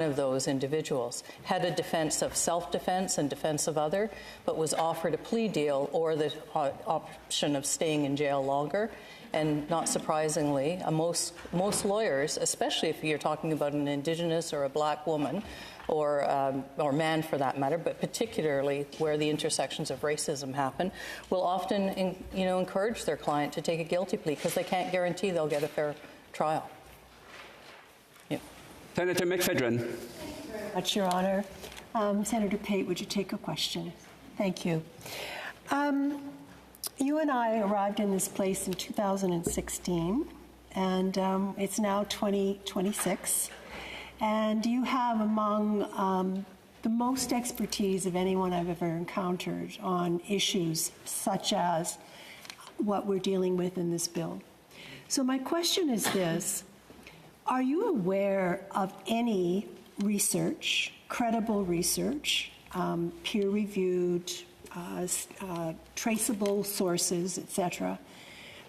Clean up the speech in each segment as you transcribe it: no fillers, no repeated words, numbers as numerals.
of those individuals had a defense of self-defense and defense of other, but was offered a plea deal or the option of staying in jail longer. And not surprisingly, most lawyers, especially if you're talking about an Indigenous or a Black woman, or man for that matter, but particularly where the intersections of racism happen, will often encourage their client to take a guilty plea because they can't guarantee they'll get a fair trial. Yeah. Senator McPhedran. Thank you very much, Your Honor. Senator Pate, would you take a question? Thank you. You and I arrived in this place in 2016, and it's now 2026. And you have among the most expertise of anyone I've ever encountered on issues such as what we're dealing with in this bill. So my question is this: are you aware of any research, credible research, peer-reviewed, traceable sources, etc.,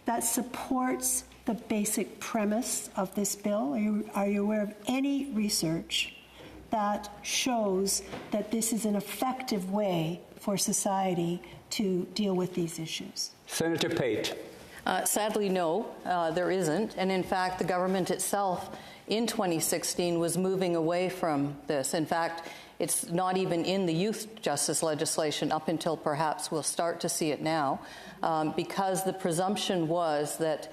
that supports the basic premise of this bill? Are you aware of any research that shows that this is an effective way for society to deal with these issues? Senator Pate. Sadly, no, there isn't. And in fact, the government itself in 2016 was moving away from this. In fact, it's not even in the youth justice legislation up until perhaps we'll start to see it now, because the presumption was that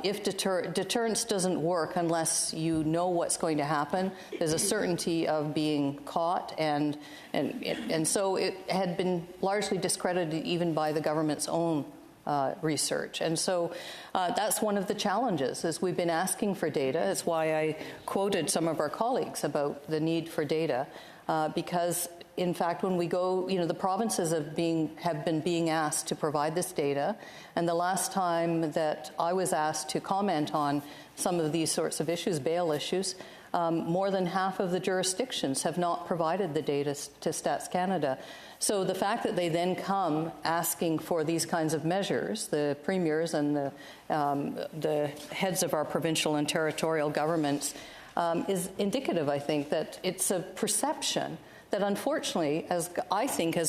if deterrence doesn't work unless you know what's going to happen, there's a certainty of being caught, and so it had been largely discredited even by the government's own research. And so that's one of the challenges, is we've been asking for data. It's why I quoted some of our colleagues about the need for data, because in fact, when we go, the provinces have been being asked to provide this data, and the last time that I was asked to comment on some of these sorts of issues, bail issues, more than half of the jurisdictions have not provided the data to Stats Canada. So the fact that they then come asking for these kinds of measures, the premiers and the heads of our provincial and territorial governments, is indicative, I think, that it's a perception that unfortunately, as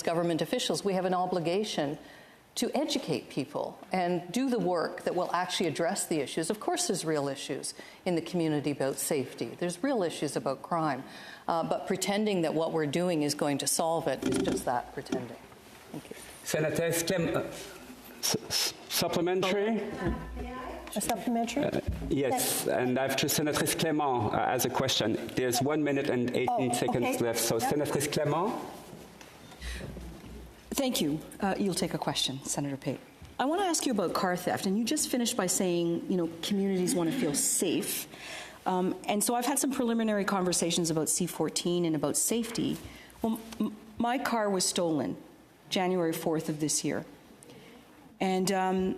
government officials, we have an obligation to educate people and do the work that will actually address the issues. Of course, there's real issues in the community about safety. There's real issues about crime. But pretending that what we're doing is going to solve it is just that, pretending. Thank you. Senator Kim, supplementary? A supplementary? Yes, and I have to Senator Clément as a question. There's 1 minute and 18 seconds left. So, Senator Clément. Thank you. You'll take a question, Senator Pate. I want to ask you about car theft, and you just finished by saying, communities want to feel safe. And so I've had some preliminary conversations about C-14 and about safety. Well, my car was stolen January 4th of this year. And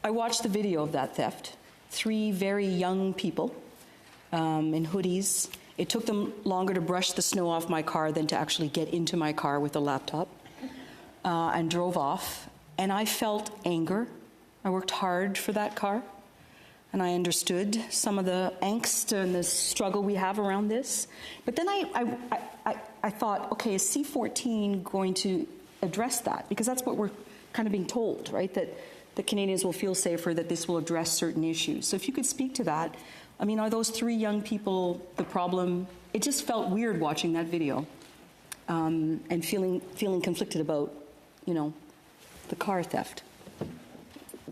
I watched the video of that theft. 3 very young people in hoodies. It took them longer to brush the snow off my car than to actually get into my car with a laptop, and drove off. And I felt anger. I worked hard for that car. And I understood some of the angst and the struggle we have around this. But then I thought, okay, is C-14 going to address that? Because that's what we're kind of being told, right? That the Canadians will feel safer, that this will address certain issues. So if you could speak to that. I mean, are those 3 young people the problem? It just felt weird watching that video, and feeling conflicted about, the car theft.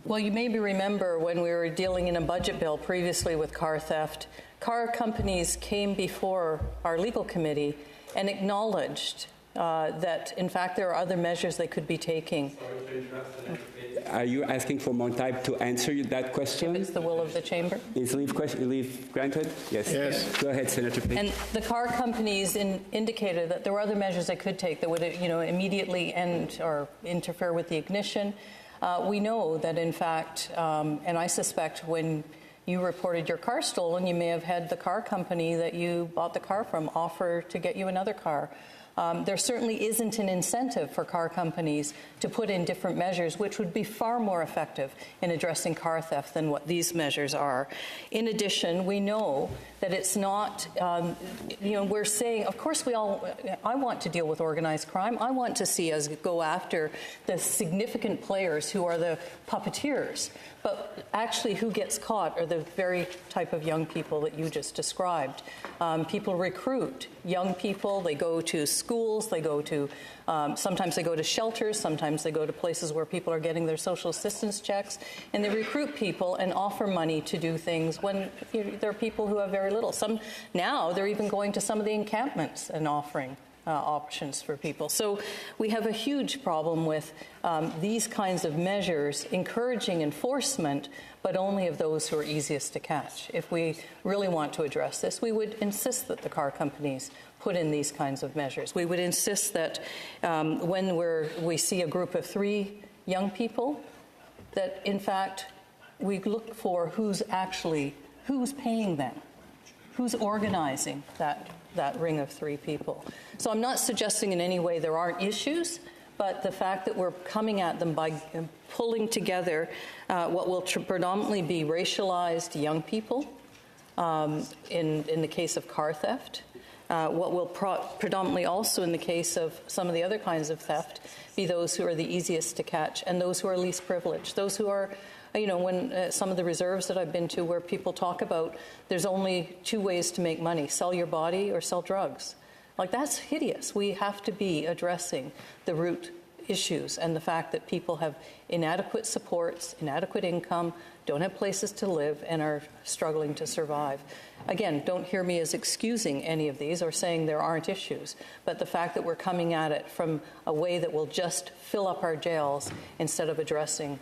Well, you maybe remember when we were dealing in a budget bill previously with car theft, car companies came before our legal committee and acknowledged that, in fact, there are other measures they could be taking. Sorry to interrupt. Are you asking for more time to answer that question? If it's the will of the chamber. Is leave granted? Yes. Go ahead, Senator Pate. And the car companies indicated that there were other measures they could take that would, immediately end or interfere with the ignition. We know that, in fact, and I suspect when you reported your car stolen, you may have had the car company that you bought the car from offer to get you another car. There certainly isn't an incentive for car companies to put in different measures, which would be far more effective in addressing car theft than what these measures are. In addition, we know that it's not, we're saying, of course I want to deal with organized crime. I want to see us go after the significant players who are the puppeteers. But actually who gets caught are the very type of young people that you just described. People recruit young people. They go to schools. They go to, sometimes they go to shelters. Sometimes they go to places where people are getting their social assistance checks. And they recruit people and offer money to do things when there are people who have very little. Now they're even going to some of the encampments and offering options for people. So we have a huge problem with these kinds of measures encouraging enforcement, but only of those who are easiest to catch. If we really want to address this, we would insist that the car companies put in these kinds of measures. We would insist that when we see a group of 3 young people, that in fact we look for who's paying them, who's organizing that ring of 3 people. So I'm not suggesting in any way there aren't issues, but the fact that we're coming at them by pulling together what will predominantly be racialized young people in the case of car theft, what will predominantly also in the case of some of the other kinds of theft be those who are the easiest to catch and those who are least privileged, those who are when some of the reserves that I've been to where people talk about there's only 2 ways to make money, sell your body or sell drugs. Like, that's hideous. We have to be addressing the root issues and the fact that people have inadequate supports, inadequate income, don't have places to live, and are struggling to survive. Again, don't hear me as excusing any of these or saying there aren't issues, but the fact that we're coming at it from a way that will just fill up our jails instead of addressing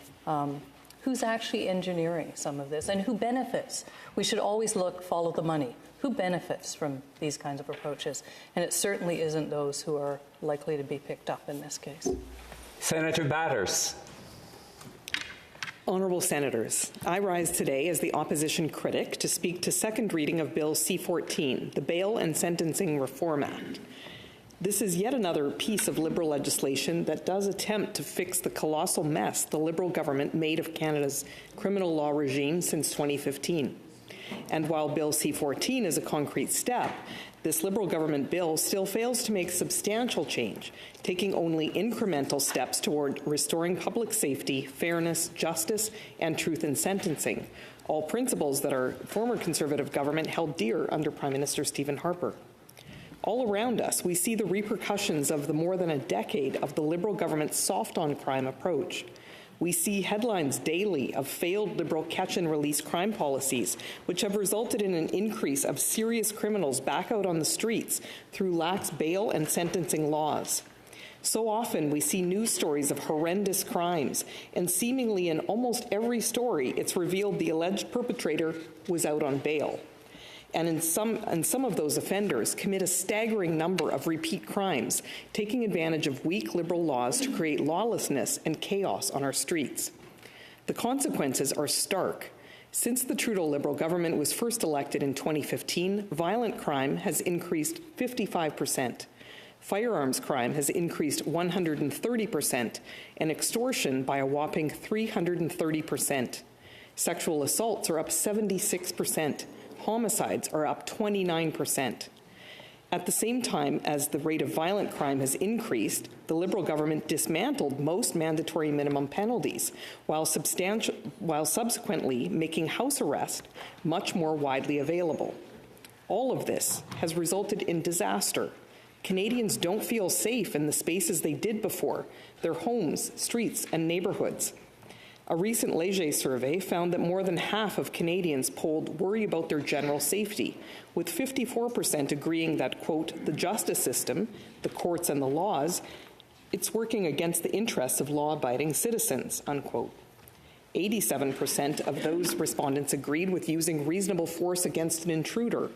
who's actually engineering some of this and who benefits. We should always follow the money. Who benefits from these kinds of approaches? And it certainly isn't those who are likely to be picked up in this case. Senator Batters. Honourable Senators, I rise today as the opposition critic to speak to second reading of Bill C-14, the Bail and Sentencing Reform Act. This is yet another piece of Liberal legislation that does attempt to fix the colossal mess the Liberal government made of Canada's criminal law regime since 2015. And while Bill C-14 is a concrete step, this Liberal government bill still fails to make substantial change, taking only incremental steps toward restoring public safety, fairness, justice, and truth in sentencing, all principles that our former Conservative government held dear under Prime Minister Stephen Harper. All around us, we see the repercussions of the more than a decade of the Liberal government's soft-on-crime approach. We see headlines daily of failed Liberal catch-and-release crime policies, which have resulted in an increase of serious criminals back out on the streets through lax bail and sentencing laws. So often we see news stories of horrendous crimes, and seemingly in almost every story, it's revealed the alleged perpetrator was out on bail. And some of those offenders commit a staggering number of repeat crimes, taking advantage of weak Liberal laws to create lawlessness and chaos on our streets. The consequences are stark. Since the Trudeau Liberal government was first elected in 2015, violent crime has increased 55%. Firearms crime has increased 130%, and extortion by a whopping 330%. Sexual assaults are up 76%. Homicides are up 29%. At the same time as the rate of violent crime has increased, the Liberal government dismantled most mandatory minimum penalties, while subsequently making house arrest much more widely available. All of this has resulted in disaster. Canadians don't feel safe in the spaces they did before, their homes, streets, and neighbourhoods. A recent Léger survey found that more than half of Canadians polled worry about their general safety, with 54% agreeing that, quote, the justice system, the courts and the laws, it's working against the interests of law-abiding citizens, unquote. 87% of those respondents agreed with using reasonable force against an intruder.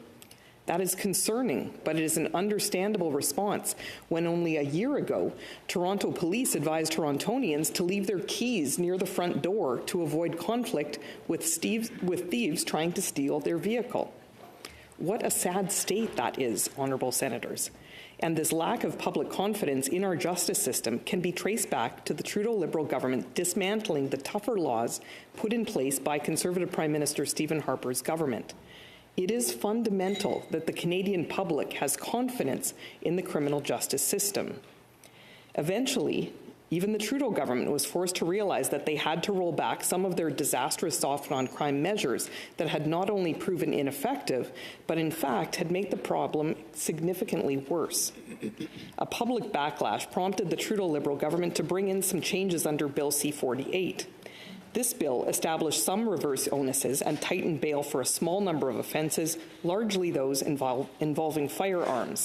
That is concerning, but it is an understandable response when only a year ago, Toronto police advised Torontonians to leave their keys near the front door to avoid conflict with thieves trying to steal their vehicle. What a sad state that is, honourable senators. And this lack of public confidence in our justice system can be traced back to the Trudeau Liberal government dismantling the tougher laws put in place by Conservative Prime Minister Stephen Harper's government. It is fundamental that the Canadian public has confidence in the criminal justice system. Eventually, even the Trudeau government was forced to realize that they had to roll back some of their disastrous soft-on-crime measures that had not only proven ineffective, but in fact had made the problem significantly worse. A public backlash prompted the Trudeau Liberal government to bring in some changes under Bill C-48. This bill established some reverse onuses and tightened bail for a small number of offences, largely those involving firearms.